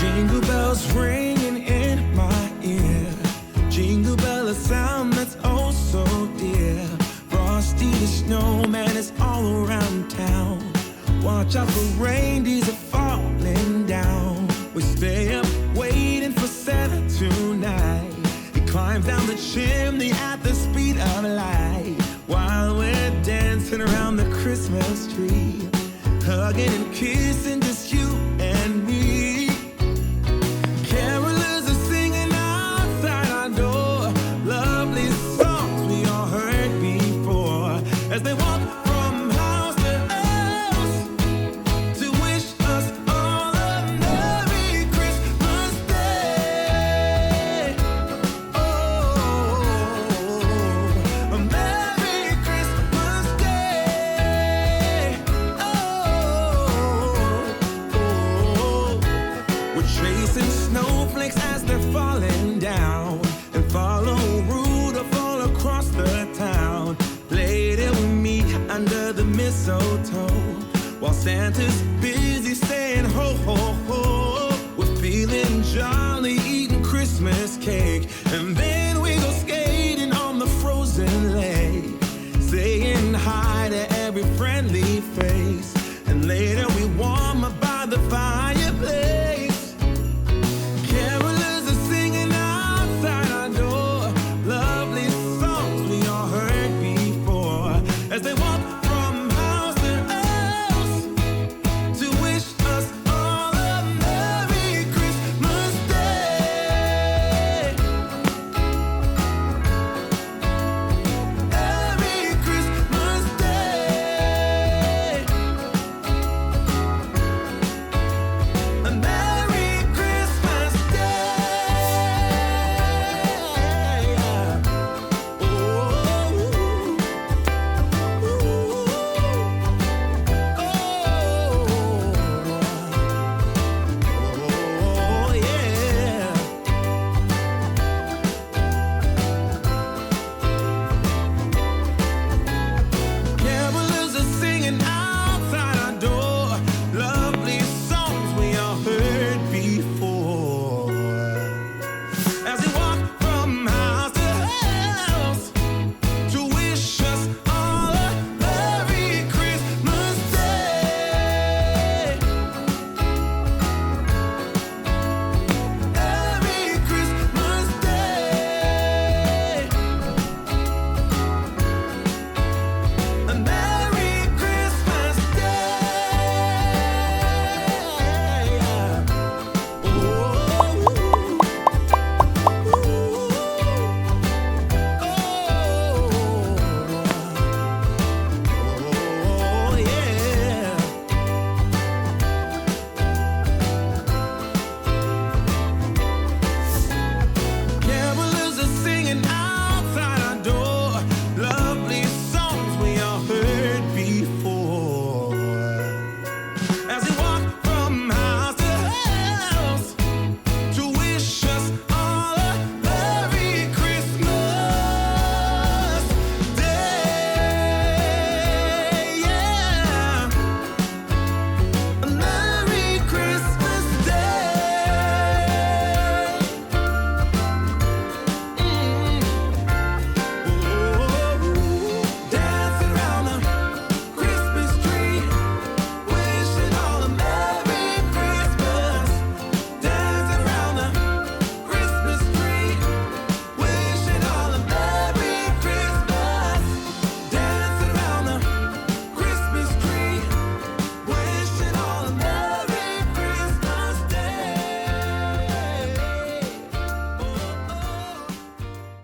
Jingle bells ringing in my ear. Jingle bell, a sound that's oh so dear. Frosty the snowman is all around town. Watch out for reindeers are falling down. We stay up waiting for Santa tonight. He climbs down the chimney at the speed of light, while we're dancing around the Christmas tree, hugging and kissing just you and me. Carolers are singing outside our door, lovely songs we all heard before, as they walk from house to house to wish us all a Merry Christmas Day. Oh, a Merry Christmas Day. Oh, we're chasing snowflakes as they're falling down, and follow Rudolph all across the town. Later we meet under the mistletoe, while Santa's busy saying ho ho